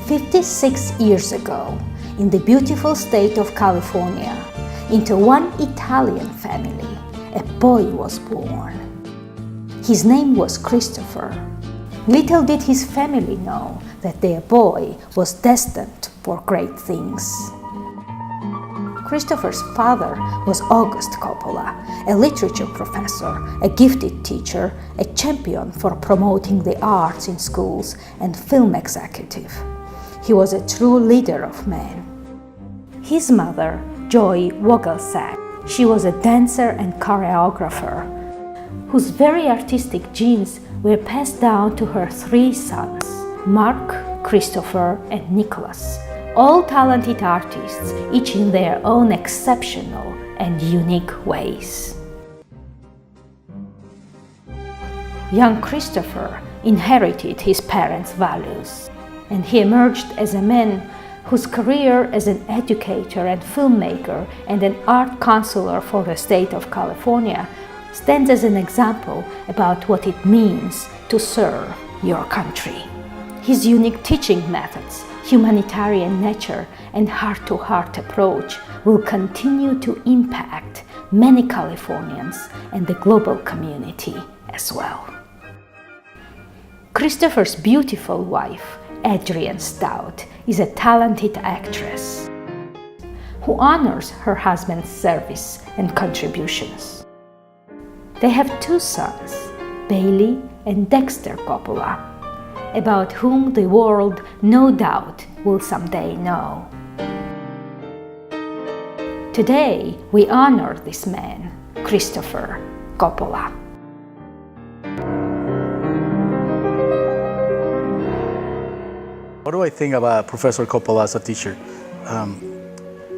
56 years ago, in the beautiful state of California, into one Italian family, a boy was born. His name was Christopher. Little did his family know that their boy was destined for great things. Christopher's father was August Coppola, a literature professor, a gifted teacher, a champion for promoting the arts in schools, and film executive. He was a true leader of men. His mother, Joy Vogelsack, she was a dancer and choreographer, whose very artistic genes were passed down to her three sons, Mark, Christopher, and Nicholas. All talented artists, each in their own exceptional and unique ways. Young Christopher inherited his parents' values, and he emerged as a man whose career as an educator and filmmaker and an art counselor for the state of California stands as an example about what it means to serve your country. His unique teaching methods, humanitarian nature, and heart-to-heart approach will continue to impact many Californians and the global community as well. Christopher's beautiful wife, Adrienne Stout, is a talented actress who honors her husband's service and contributions. They have two sons, Bailey and Dexter Coppola, about whom the world no doubt will someday know. Today, we honor this man, Christopher Coppola. What do I think about Professor Coppola as a teacher?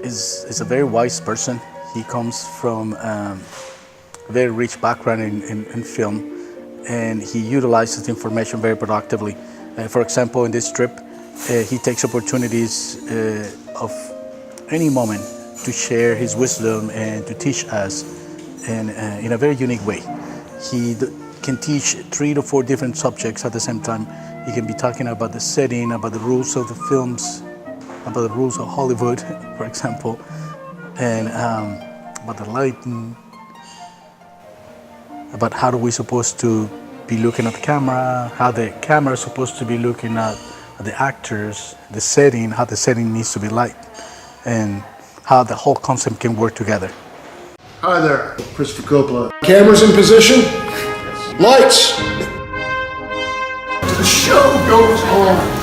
Is a very wise person. He comes from a very rich background in film, and he utilizes information very productively. For example, in this trip, he takes opportunities of any moment to share his wisdom and to teach us in a very unique way. He can teach 3 to 4 different subjects at the same time. He can be talking about the setting, about the rules of the films, about the rules of Hollywood, for example, and about the lighting, about how are we supposed to be looking at the camera, how the camera is supposed to be looking at the actors, the setting, how the setting needs to be light, and how the whole concept can work together. Hi there, Christopher Coppola. Cameras in position. Lights. The show goes on.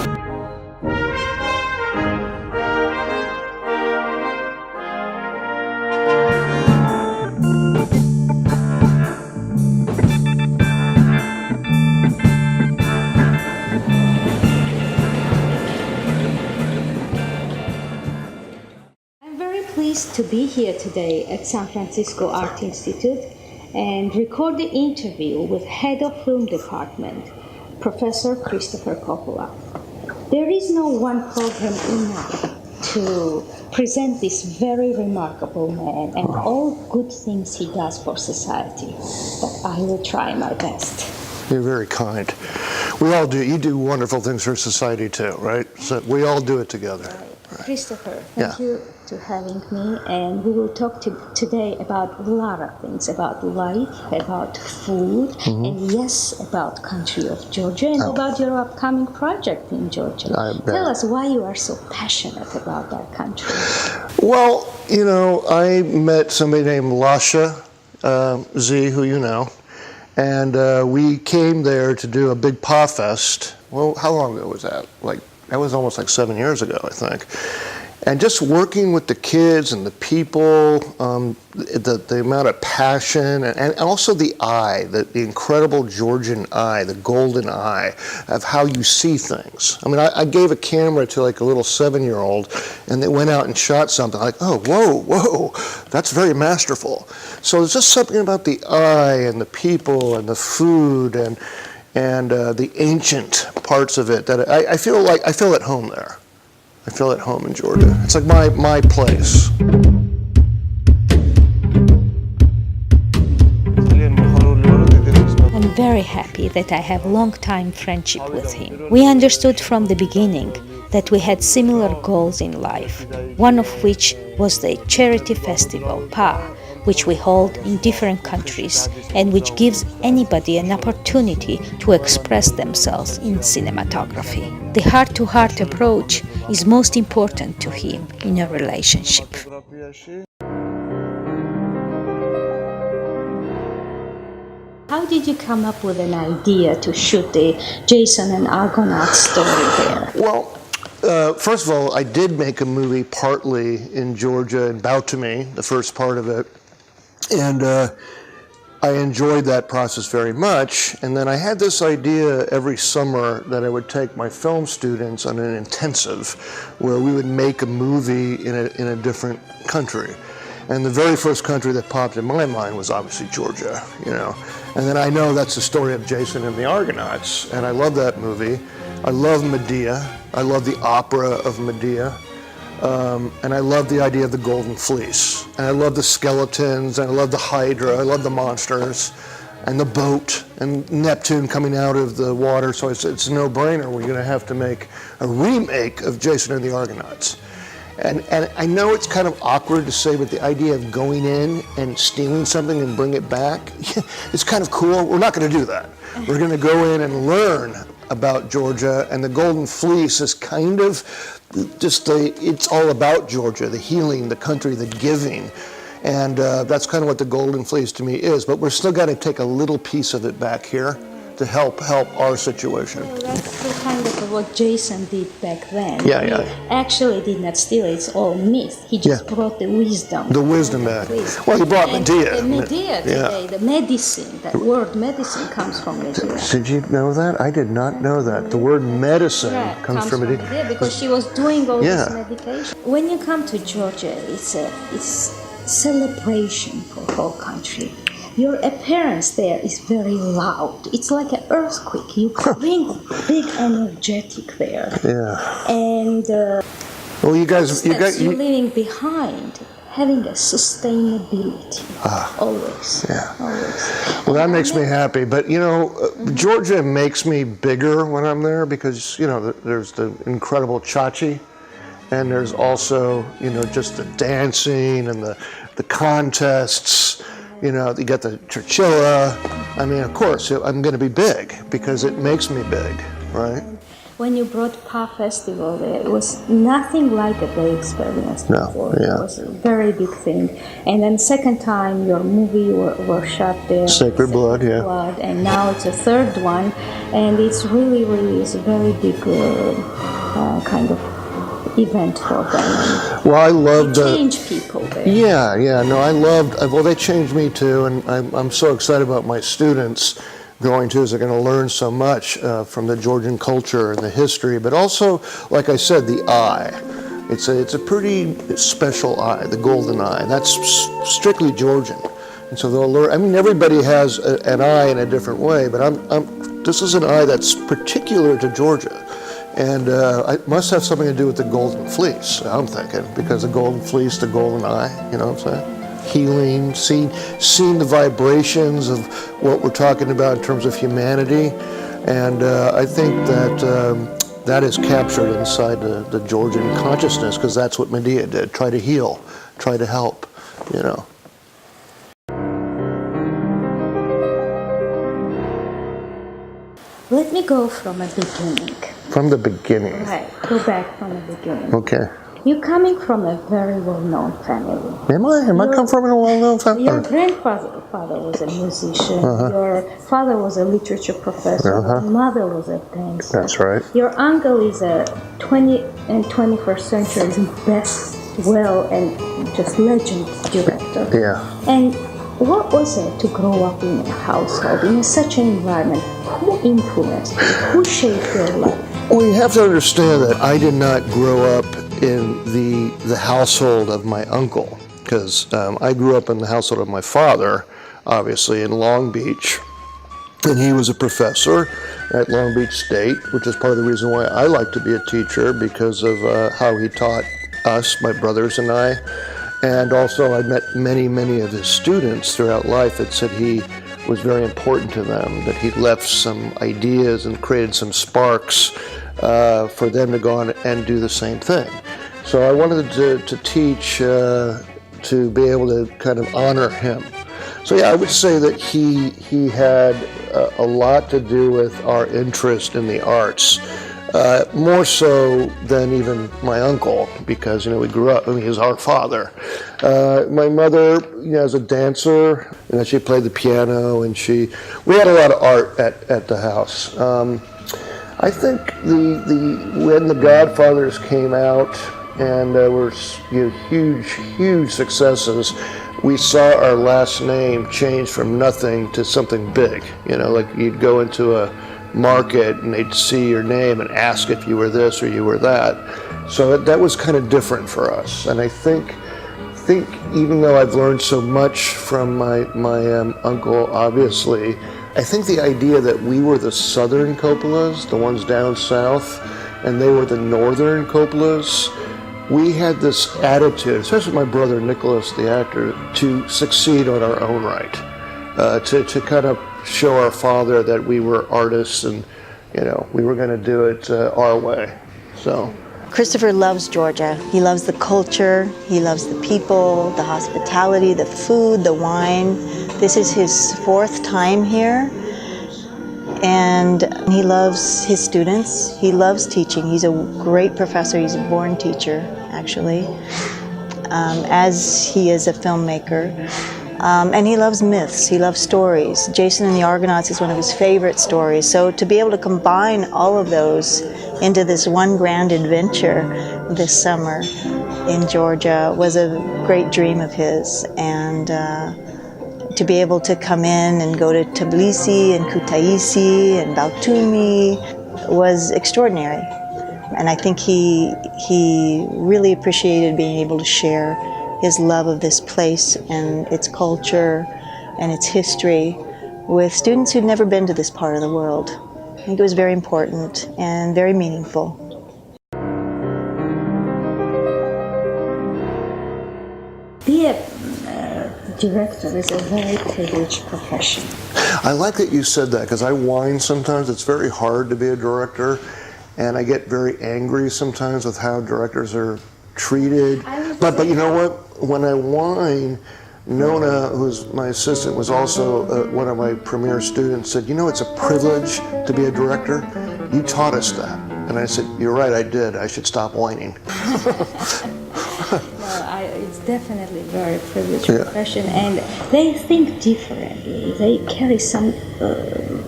To be here today at San Francisco Art Institute and record the interview with Head of Film Department, Professor Christopher Coppola. There is no one program enough to present this very remarkable man and all good things he does for society, but I will try my best. You're very kind. We all do. You do wonderful things for society too, right? So we all do it together. Right. Christopher, thank you to having me, and we will talk today about a lot of things, about life, about food, and yes, about country of Georgia, and about your upcoming project in Georgia. Tell us why you are so passionate about that country. Well, you know, I met somebody named Natia, Z, who you know, and we came there to do a big PA Fest. Well, how long ago was that? That was almost like 7 years ago, I think. And just working with the kids and the people, the amount of passion, and also the eye, the incredible Georgian eye, the golden eye of how you see things. I mean, I gave a camera to like a little 7-year-old, and they went out and shot something like, oh, whoa, that's very masterful. So there's just something about the eye and the people and the food and the ancient parts of it that I feel at home there. I feel at home in Georgia. It's like my place. I'm very happy that I have long-time friendship with him. We understood from the beginning that we had similar goals in life, one of which was the charity festival, PA, which we hold in different countries and which gives anybody an opportunity to express themselves in cinematography. The heart-to-heart approach is most important to him in a relationship. How did you come up with an idea to shoot the Jason and Argonauts story there? Well, first of all, I did make a movie partly in Georgia, in Bautami, the first part of it. And I enjoyed that process very much. And then I had this idea every summer that I would take my film students on an intensive where we would make a movie in a different country. And the very first country that popped in my mind was obviously Georgia, you know. And then I know that's the story of Jason and the Argonauts, and I love that movie. I love Medea. I love the opera of Medea. And I love the idea of the golden fleece. And I love the skeletons, and I love the Hydra, I love the monsters, and the boat, and Neptune coming out of the water. So it's a no-brainer. We're gonna have to make a remake of Jason and the Argonauts. And I know it's kind of awkward to say, but the idea of going in and stealing something and bring it back, it's kind of cool. We're not gonna do that. We're gonna go in and learn about Georgia, and the golden fleece is kind of just it's all about Georgia, the healing, the country, the giving. And that's kind of what the golden fleece to me is, but we're still gotta take a little piece of it back here to help our situation. Well, that's kind of what Jason did back then. Yeah, he yeah. actually did not steal it, it's all myth. He just brought the wisdom. The wisdom back. Well, he brought Medea. The Medea today, the medicine, that word medicine comes from Medea. Did you know that? I did not know that. The word medicine comes from Medea. Because she was doing all this medication. When you come to Georgia, it's celebration for the whole country. Your appearance there is very loud. It's like an earthquake. You bring big energetic there. Yeah. And well, you guys, you're leaving behind having a sustainability. Always. Yeah. Always. Well, that makes me happy. But you know, Georgia makes me bigger when I'm there because you know there's the incredible chachi, and there's also just the dancing and the contests. You know, you got the churchilla. I mean, of course, I'm going to be big because it makes me big, right? When you brought PA Festival there, it was nothing like that they experienced before. It was a very big thing. And then second time, your movie were shot there. Sacred Blood, and now it's a third one. And it's really it's a very big kind of event for them. Well, I loved change people there. Yeah. No, I loved. Well, they changed me too, and I'm so excited about my students going to. Is they're going to learn so much from the Georgian culture and the history, but also, like I said, the eye. It's a pretty special eye, the golden eye. That's strictly Georgian, and so they'll learn. I mean, everybody has an eye in a different way, but this is an eye that's particular to Georgia. And it must have something to do with the golden fleece, I'm thinking, because the golden fleece, the golden eye, you know what I'm saying? Healing, seeing the vibrations of what we're talking about in terms of humanity. And I think that that is captured inside the Georgian consciousness, because that's what Medea did, try to heal, try to help, you know. Let me go from a beginning. From the beginning. Right, go back from the beginning. Okay. You're coming from a very well-known family. Am I come from a well-known family? Your grandfather was a musician. Your father was a literature professor. Your mother was a dancer. That's right. Your uncle is a 20th and 21st century's best, and just legend director. Yeah. And what was it to grow up in a household, in such an environment? Who influenced you? Who shaped your life? Well, you have to understand that I did not grow up in the household of my uncle, because I grew up in the household of my father, obviously, in Long Beach. And he was a professor at Long Beach State, which is part of the reason why I like to be a teacher, because of how he taught us, my brothers and I. And also I met many of his students throughout life that said he was very important to them, that he left some ideas and created some sparks for them to go on and do the same thing. So I wanted to teach to be able to kind of honor him. So yeah, I would say that he had a lot to do with our interest in the arts. More so than even my uncle, because we grew up. I mean, he was our father. My mother, as a dancer, she played the piano, and we had a lot of art at the house. I think when The Godfathers came out and were huge successes, we saw our last name change from nothing to something big. Like you'd go into a market and they'd see your name and ask if you were this or you were that. So that was kind of different for us. And I think even though I've learned so much from my uncle, obviously, I think the idea that we were the southern Coppolas, the ones down south, and they were the northern Coppolas, we had this attitude, especially my brother Nicholas, the actor, to succeed on our own right, to kind of show our father that we were artists and we were going to do it our way. So Christopher loves Georgia. He loves the culture, he loves the people, the hospitality, the food, the wine. This is his 4th time here, and he loves his students. He loves teaching. He's a great professor. He's a born teacher, actually, as he is a filmmaker. And he loves myths, he loves stories. Jason and the Argonauts is one of his favorite stories. So to be able to combine all of those into this one grand adventure this summer in Georgia was a great dream of his. And to be able to come in and go to Tbilisi and Kutaisi and Batumi was extraordinary. And I think he really appreciated being able to share his love of this place and its culture and its history with students who'd never been to this part of the world. I think it was very important and very meaningful. Be a director is a very privileged profession. I like that you said that, because I whine sometimes. It's very hard to be a director, and I get very angry sometimes with how directors are treated. But you know what? When I whine, Nona, who's my assistant, was also one of my premier students, said, it's a privilege to be a director. You taught us that. And I said, you're right, I did. I should stop whining. It's definitely a very privileged profession, and they think differently. They carry some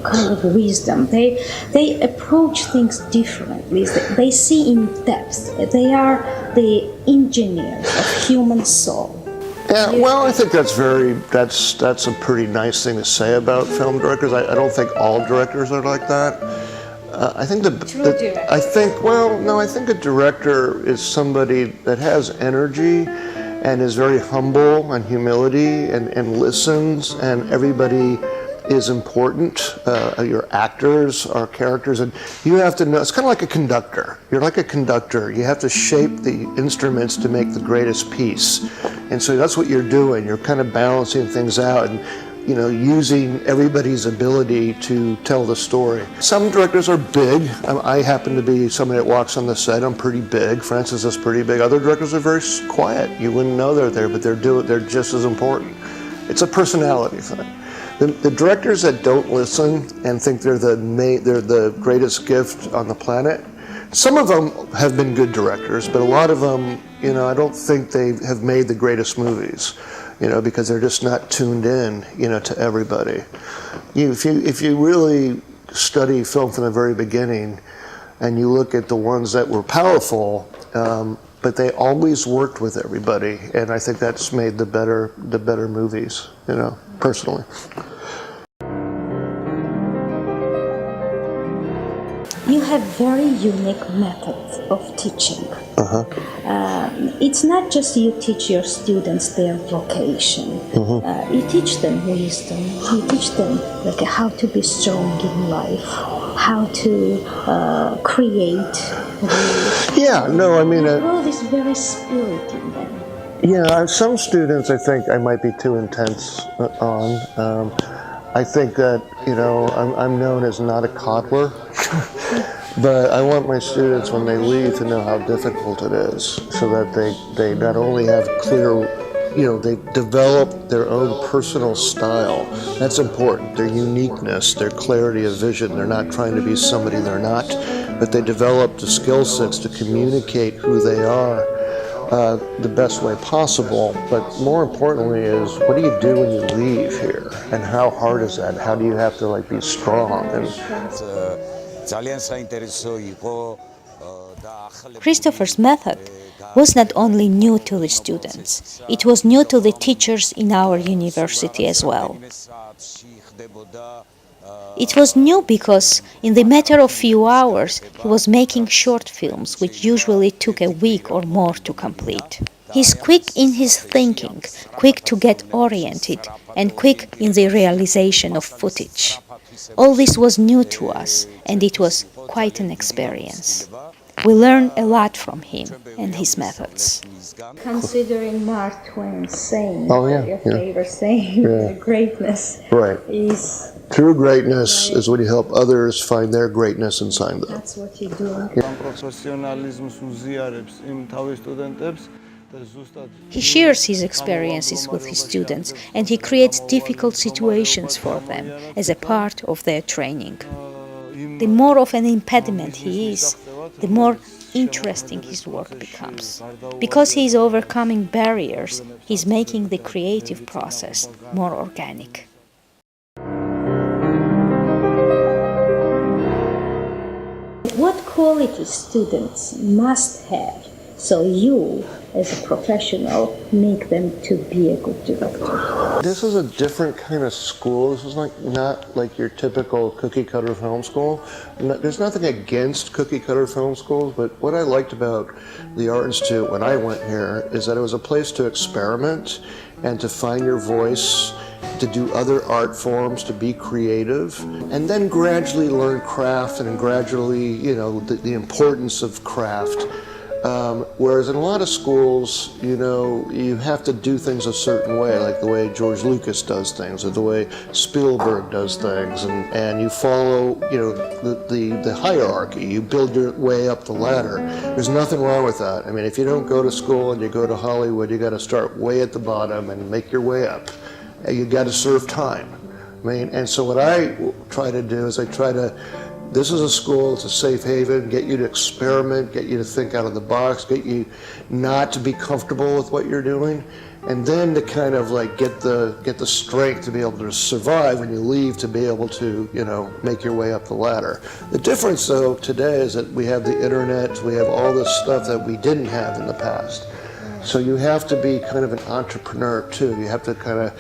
kind of wisdom. They approach things differently. They see in depth. They are the engineers of human soul. Yeah, well, I think that's a pretty nice thing to say about film directors. I don't think all directors are like that. I think I think a director is somebody that has energy and is very humble and humility and listens, and everybody is important. Your actors are characters, and you have to know. It's kind of like a conductor. You're like a conductor. You have to shape the instruments to make the greatest piece, and so that's what you're doing. You're kind of balancing things out and using everybody's ability to tell the story. Some directors are big. I happen to be somebody that walks on the set. I'm pretty big. Francis is pretty big. Other directors are very quiet. You wouldn't know they're there, but they're just as important. It's a personality thing. The directors that don't listen and think they're the greatest gift on the planet, some of them have been good directors, but a lot of them, I don't think they have made the greatest movies. Because they're just not tuned in, to everybody. If you really study film from the very beginning, and you look at the ones that were powerful, but they always worked with everybody, and I think that's made the better movies, personally. You have very unique methods of teaching. It's not just you teach your students their vocation. You teach them wisdom. You teach them how to be strong in life, how to create. All this very spirit in them. Yeah, some students I think I might be too intense on. I think that I'm known as not a coddler. But I want my students, when they leave, to know how difficult it is, so that they not only have clear, they develop their own personal style. That's important. Their uniqueness, their clarity of vision. They're not trying to be somebody they're not, but they develop the skill sets to communicate who they are the best way possible. But more importantly is, what do you do when you leave here? And how hard is that? How do you have to be strong? Christopher's method was not only new to the students, it was new to the teachers in our university as well. It was new because in the matter of few hours he was making short films which usually took a week or more to complete. He's quick in his thinking, quick to get oriented, and quick in the realization of footage. All this was new to us, and it was quite an experience. We learned a lot from him and his methods. Considering Mark Twain's saying, your favorite saying, greatness is... True greatness is when you help others find their greatness inside them. That's what you do. He shares his experiences with his students and he creates difficult situations for them as a part of their training. The more of an impediment he is, the more interesting his work becomes. Because he is overcoming barriers, he's making the creative process more organic. What qualities students must have so you, as a professional, make them to be a good director? This is a different kind of school. This is not like your typical cookie-cutter film school. There's nothing against cookie-cutter film schools, but what I liked about the Art Institute when I went here is that it was a place to experiment and to find your voice, to do other art forms, to be creative, and then gradually learn craft and gradually, the importance of craft. Whereas in a lot of schools, you have to do things a certain way, like the way George Lucas does things, or the way Spielberg does things, and you follow, the hierarchy. You build your way up the ladder. There's nothing wrong with that. I mean, if you don't go to school and you go to Hollywood, you got to start way at the bottom and make your way up. You got to serve time. And so what I try to do is this is a school, it's a safe haven, get you to experiment, get you to think out of the box, get you not to be comfortable with what you're doing, and then to kind of get the strength to be able to survive when you leave, to be able to, make your way up the ladder. The difference though today is that we have the internet, we have all this stuff that we didn't have in the past. So you have to be kind of an entrepreneur too. You have to kind of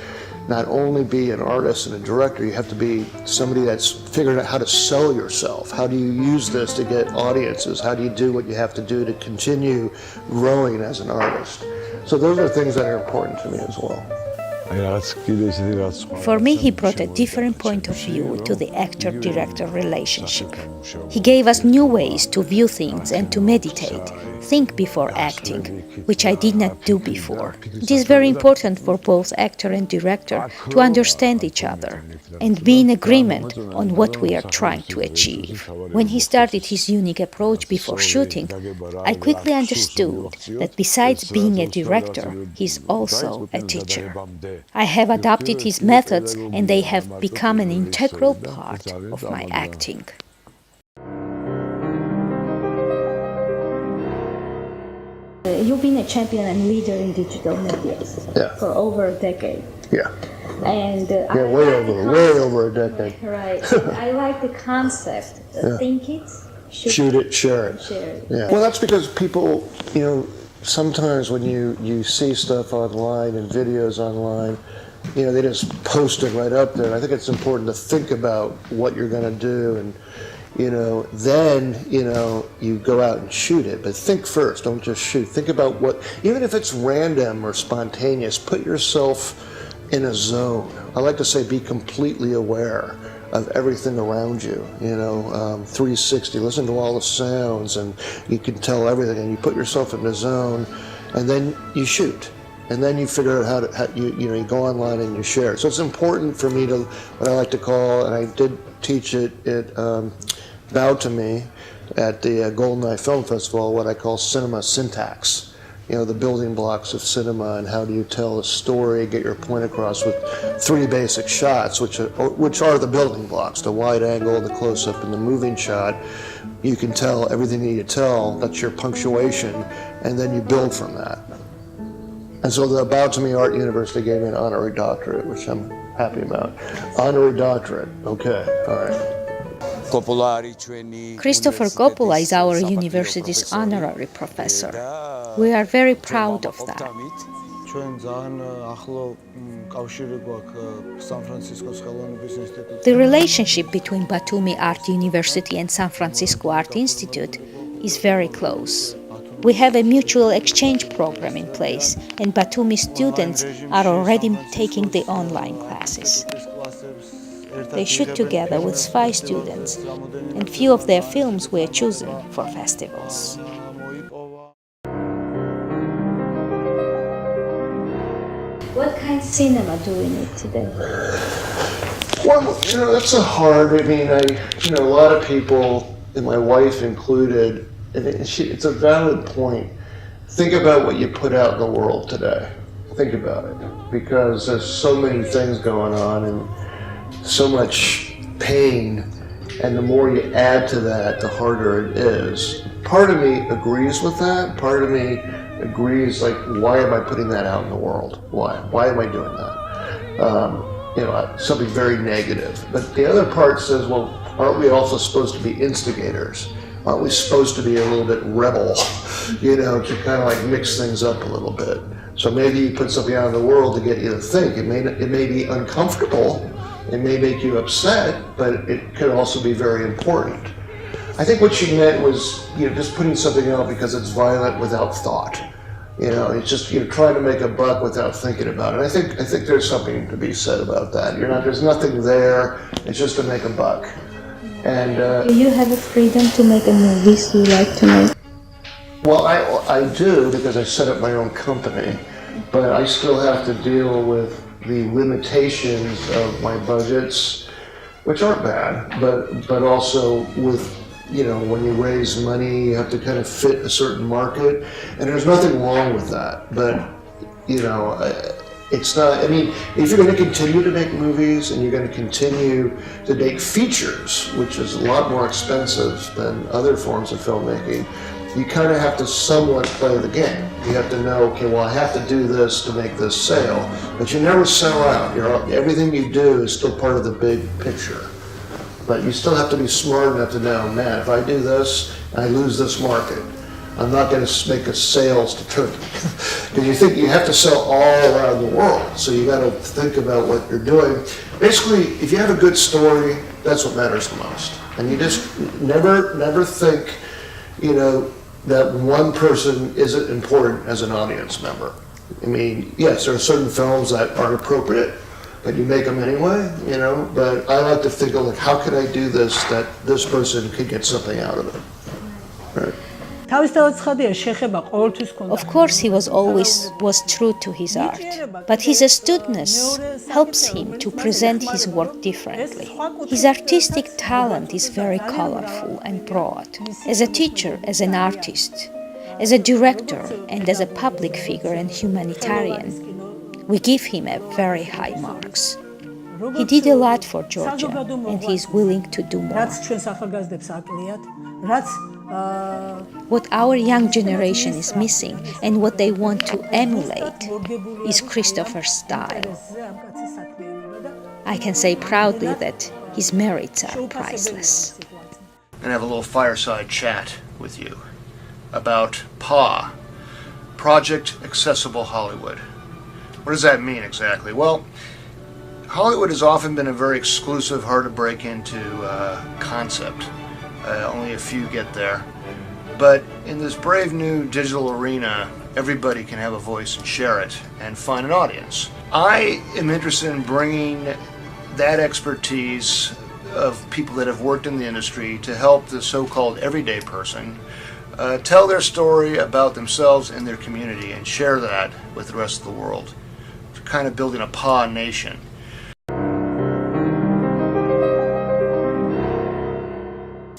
not only be an artist and a director, you have to be somebody that's figuring out how to sell yourself. How do you use this to get audiences? How do you do what you have to do to continue growing as an artist? So those are things that are important to me as well. For me, he brought a different point of view to the actor-director relationship. He gave us new ways to view things and to meditate, think before acting, which I did not do before. It is very important for both actor and director to understand each other and be in agreement on what we are trying to achieve. When he started his unique approach before shooting, I quickly understood that besides being a director, he's also a teacher. I have adopted his methods and they have become an integral part of my acting. You've been a champion and leader in digital media for over a decade. Yeah. And way over a decade. Right. I like the concept. Think it, shoot it, share it. Yeah. Well, that's because people, sometimes when you see stuff online and videos online, they just post it right up there. And I think it's important to think about what you're going to do, and then you go out and shoot it. But think first. Don't just shoot. Think about what, even if it's random or spontaneous, put yourself in a zone. I like to say be completely aware of everything around you, 360, listen to all the sounds, and you can tell everything, and you put yourself in a zone, and then you shoot, and then you figure out how you go online and you share. So it's important for me to, what I like to call, and I did teach it at bowed to me at the Golden Eye Film Festival what I call cinema syntax. You know, the building blocks of cinema and how do you tell a story, get your point across with 3 basic shots, which are the building blocks, the wide angle, the close-up, and the moving shot. You can tell everything you need to tell, that's your punctuation, and then you build from that. And so the Bow to Me Art University gave me an honorary doctorate, which I'm happy about. Honorary doctorate, okay, all right. Christopher Coppola is our university's honorary professor. We are very proud of that. The relationship between Batumi Art University and San Francisco Art Institute is very close. We have a mutual exchange program in place, and Batumi students are already taking the online classes. They shoot together with SFAI students, and few of their films were chosen for festivals. What kind of cinema do we need today? Well, you know, that's a lot of people, and my wife included, and it's a valid point. Think about what you put out in the world today. Think about it, because there's so many things going on and so much pain, and the more you add to that, the harder it is. Part of me agrees with that. Part of me agrees, like, why am I putting that out in the world? Why am I doing that? Something very negative. But the other part says, well, aren't we also supposed to be instigators? Aren't we supposed to be a little bit rebel, to kind of like mix things up a little bit? So maybe you put something out in the world to get you to think. It may be uncomfortable, it may make you upset, but it could also be very important. I think what she meant was, just putting something out because it's violent without thought. It's just trying to make a buck without thinking about it. I think there's something to be said about that. There's nothing there. It's just to make a buck. And do you have a freedom to make a movies you like to make? Well, I do, because I set up my own company, but I still have to deal with the limitations of my budgets, which aren't bad, but also with, when you raise money, you have to kind of fit a certain market, and there's nothing wrong with that, but, it's not, if you're going to continue to make movies and you're going to continue to make features, which is a lot more expensive than other forms of filmmaking, you kind of have to somewhat play the game. You have to know, okay, well, I have to do this to make this sale, but you never sell out. Everything you do is still part of the big picture. But you still have to be smart enough to know, man, if I do this, I lose this market. I'm not going to make a sales to Turkey. Because you have to sell all around the world. So you got to think about what you're doing. Basically, if you have a good story, that's what matters the most. And you just never think, that one person isn't important as an audience member. Yes, there are certain films that aren't appropriate, but you make them anyway, but I like to think of, like, how can I do this that this person could get something out of it, right? Of course, he was true to his art, but his astuteness helps him to present his work differently. His artistic talent is very colorful and broad. As a teacher, as an artist, as a director, and as a public figure and humanitarian, we give him a very high marks. He did a lot for Georgia, and he is willing to do more. What our young generation is missing and what they want to emulate is Christopher's style. I can say proudly that his merits are priceless. And have a little fireside chat with you about PA, Project Accessible Hollywood. What does that mean exactly? Well, Hollywood has often been a very exclusive, hard to break into concept. Only a few get there. But in this brave new digital arena, everybody can have a voice and share it and find an audience. I am interested in bringing that expertise of people that have worked in the industry to help the so-called everyday person tell their story about themselves and their community and share that with the rest of the world. It's kind of building a PA nation.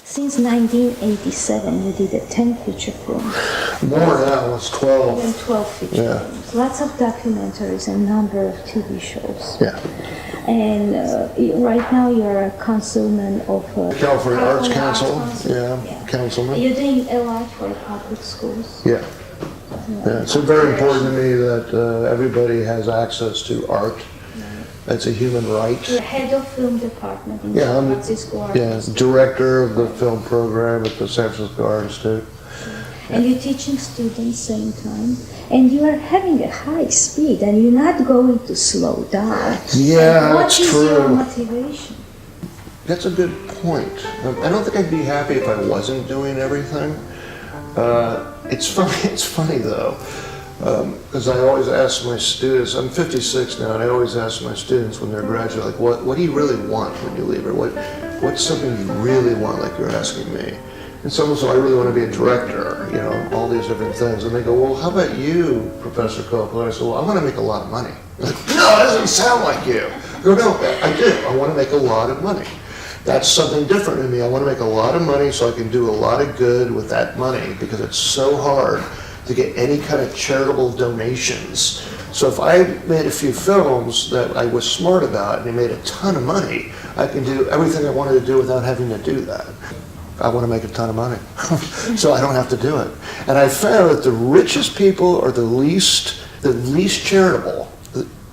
Since since 1987, you did a 10 feature films. More now, it's 12. And 12 feature Yeah. films. Lots of documentaries and number of TV shows. Yeah. And right now you're a councilman of California Arts California Council. Arts Yeah, councilman. You're doing a lot for public schools. Yeah. Yeah, it's very important to me that everybody has access to art. It's a human right. You're head of film department in Yeah, San I'm Francisco Art Institute. director of the film program at the San Francisco Art Institute. And you're teaching students same time. And you are having a high speed and you're not going to slow down. Yeah, What that's is true. your motivation? That's a good point. I don't think I'd be happy if I wasn't doing everything. It's funny. It's funny though, because I always ask my students. I'm 56 now, and I always ask my students when they're graduating, like, what do you really want when you leave, or what's something you really want, like you're asking me. And someone said, I really want to be a director, you know, all these different things. And they go, well, how about you, Professor Coppola? I said, well, I want to make a lot of money. They're like, no, it doesn't sound like you. I go, no, I do. I want to make a lot of money. That's something different in me. I want to make a lot of money so I can do a lot of good with that money, because it's so hard to get any kind of charitable donations. So if I made a few films that I was smart about and they made a ton of money, I can do everything I wanted to do without having to do that. I want to make a ton of money, so I don't have to do it. And I found that the richest people are the least charitable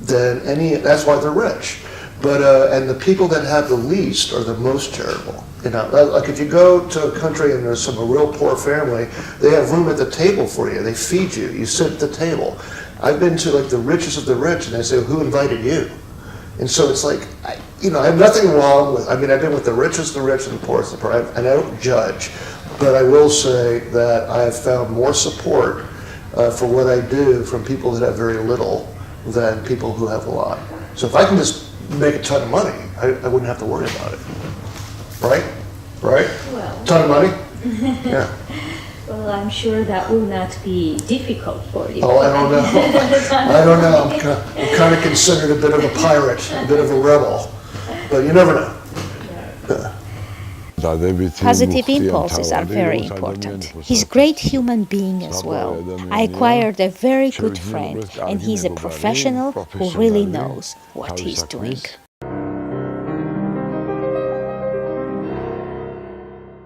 than any. That's why they're rich. But and the people that have the least are the most charitable. You know, like if you go to a country and there's a real poor family, they have room at the table for you. They feed you. You sit at the table. I've been to like the richest of the rich, and they say, "Who invited you?" And so it's like, I have nothing wrong with. I mean, I've been with the richest of the rich and the poorest of the poor, and I don't judge. But I will say that I have found more support for what I do from people that have very little than people who have a lot. So if I can just make a ton of money, I wouldn't have to worry about it. Right? Well, Ton of money? Yeah. well, I'm sure that will not be difficult for you. Oh, I don't know. I don't know. I'm kind of considered a bit of a pirate, a bit of a rebel. But you never know. Positive impulses are very important. He's a great human being as well. I acquired a very good friend, and he's a professional who really knows what he's doing.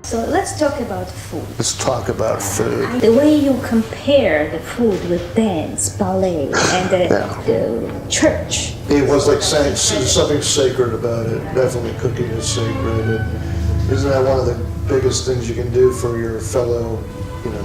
So let's talk about food. Let's talk about food. The way you compare the food with dance, ballet, and the church. It was like saying there's something sacred about it. Definitely cooking is sacred. And isn't that one of the biggest things you can do for your fellow,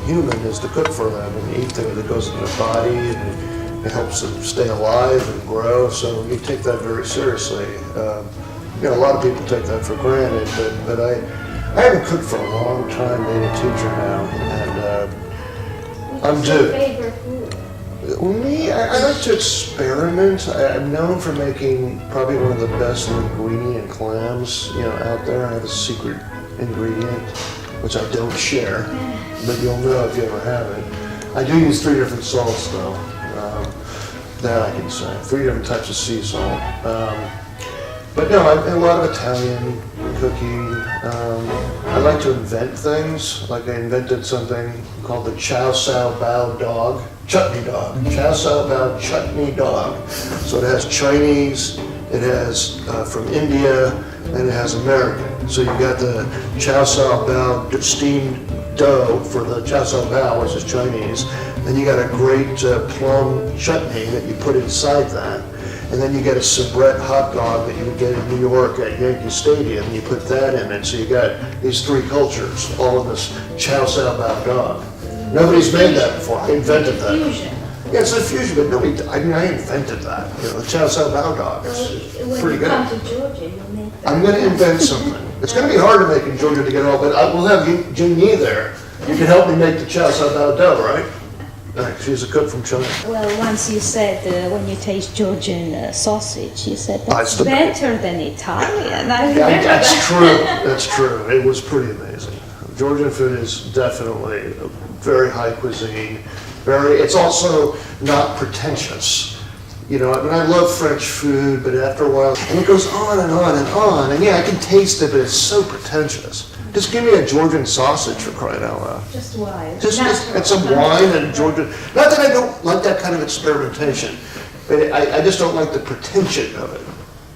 human, is to cook for them and eat them. It goes into their body and it helps them stay alive and grow. So you take that very seriously. A lot of people take that for granted, but I haven't cooked for a long time, being a teacher now, and I'm What's your due. favorite food? Well, me, I like to experiment. I'm known for making probably one of the best linguine clams, out there. I have a secret ingredient, which I don't share, but you'll know if you ever have it. I do use 3 different salts, though. That I can say. 3 different types of sea salt. But no, a lot of Italian cooking. I like to invent things. Like I invented something called the Chow Sao Bao dog, chutney dog. Chow Sao Bao chutney dog. So it has Chinese, it has from India, and it has American. So you got the Chow Sao Bao steamed dough for the Chow Sao Bao, which is Chinese. Then you got a great plum chutney that you put inside that. And then you get a soubrette hot dog that you would get in New York at Yankee Stadium, and you put that in it. So you got these 3 cultures, all in this Chow Sao Bao dog. Nobody's made that before. I invented that. Fusion. Yeah, it's a fusion, but nobody. I invented that. The Chow Sao Bao dog. It's When pretty you good. come to Georgia, you'll make that. I'm going to invent something. It's going to be hard to make in Georgia to get all, but we'll have Jin Yi there. You can help me make the Chow Sao Bao dough, right? She's a cook from China. Well, once you said when you taste Georgian sausage, you said That's that's the- better than Italian. I remember That's that. true. That's true. It was pretty amazing. Georgian food is definitely a very high cuisine. It's also not pretentious. I love French food, but after a while, and it goes on and on and on. And yeah, I can taste it, but it's so pretentious. Just give me a Georgian sausage for crying out loud. Just wine. Just and some wine and Georgian. Not that I don't like that kind of experimentation, but I just don't like the pretension of it.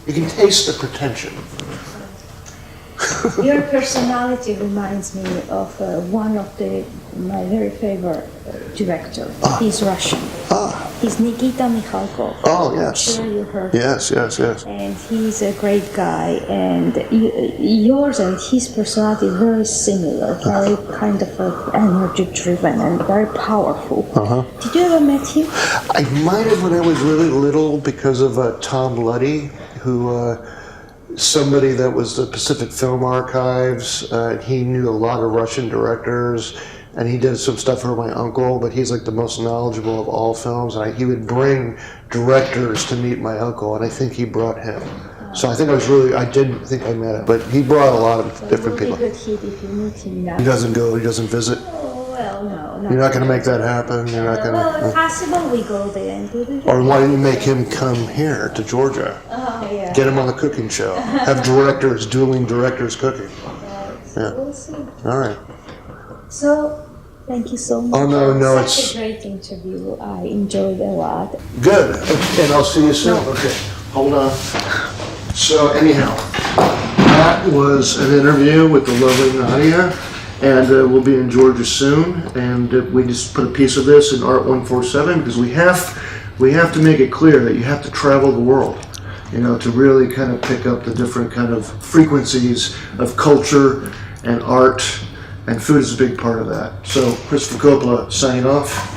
You can taste the pretension. Your personality reminds me of one of my very favorite director. He's Russian. He's Nikita Mikhalkov. Oh, yes. I'm sure you heard. Yes. And he's a great guy. And yours and his personality is very similar. Very kind of energy-driven and very powerful. Did you ever meet him? I might have when I was really little because of Tom Luddy, who. Somebody that was the Pacific Film Archives. He knew a lot of Russian directors, and he did some stuff for my uncle, but he's like the most knowledgeable of all films, and he would bring directors to meet my uncle, and I think he brought him. So I think I didn't think I met him, but he brought a lot of different people. It would be a good hit if you meet him now. He doesn't visit? Well, no. You're not going to make that happen? You're not going to... Well, if possible, we go there and do it. Or why don't you make him come here to Georgia? Oh, yeah. Get him on the cooking show. Have dueling directors cooking. Yeah. We'll see. All right. So, thank you so much. Oh, no, Such a great interview. I enjoyed a lot. Good. And I'll see you soon. Okay. Hold on. So anyhow, that was an interview with the lovely Natia, and we'll be in Georgia soon. And we just put a piece of this in Art 147 because we have to make it clear that you have to travel the world, to really kind of pick up the different kind of frequencies of culture and art, and food is a big part of that. So Christopher Coppola signing off.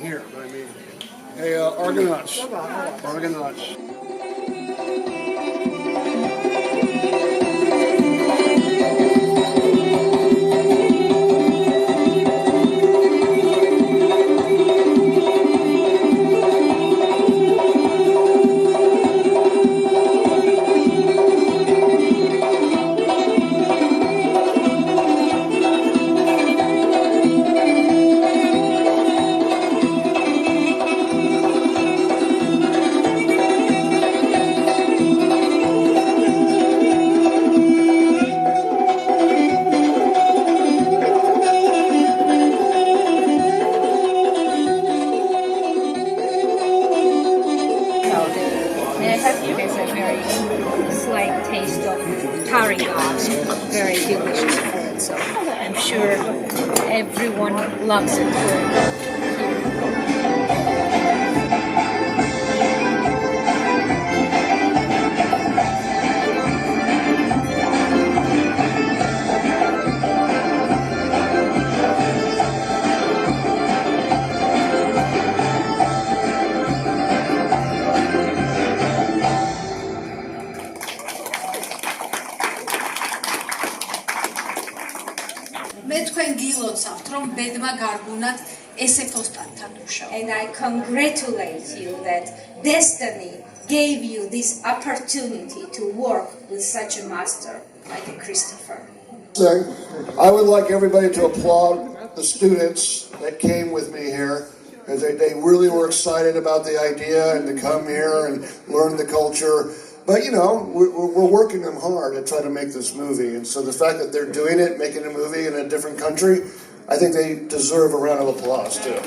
Here, but I mean, hey, Argonauts. Very delicious food, so I'm sure everyone loves it. And I congratulate you that destiny gave you this opportunity to work with such a master like a Christopher. I would like everybody to applaud the students that came with me here, because they really were excited about the idea and to come here and learn the culture. But we're working them hard to try to make this movie, and so the fact that they're doing it, making a movie in a different country, I think they deserve a round of applause too.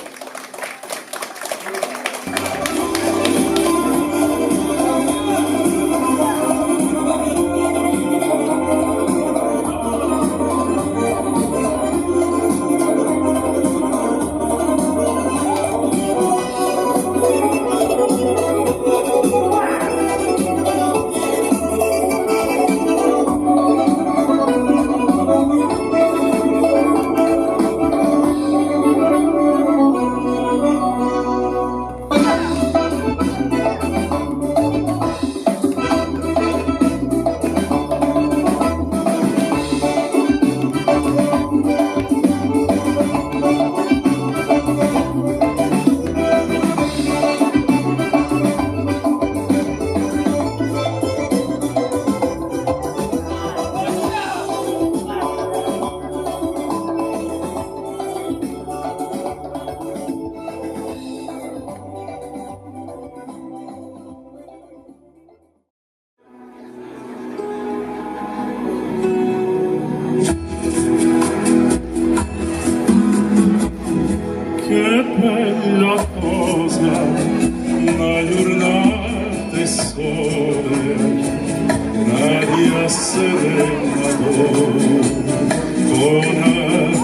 con la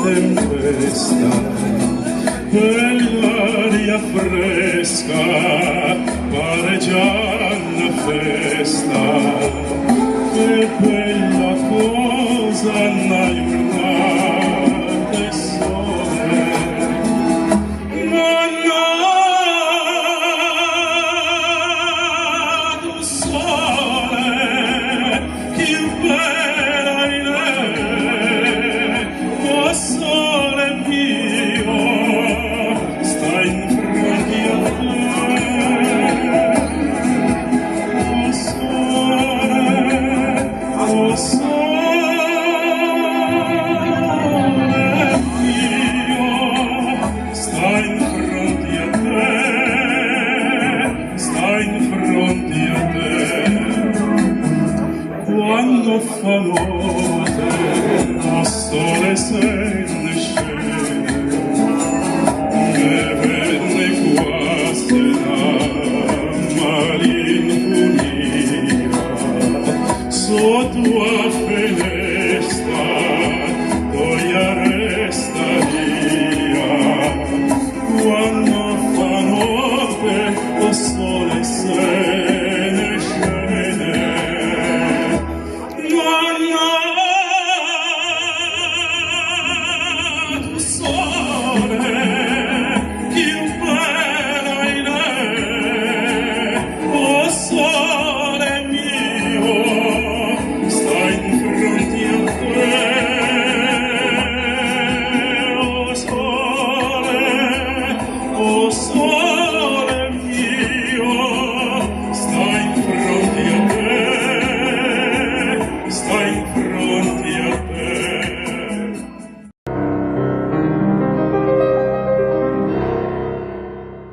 tempesta, quell'aria fresca pare già una festa, e quella cosa naiurnata e sole, ma nato sole, più bella in lei, ma sole mio, sta in fronte a te. Oh sole mio, sta in fronte a te, sta in fronte a te. Quando fa notte, lo sole se ne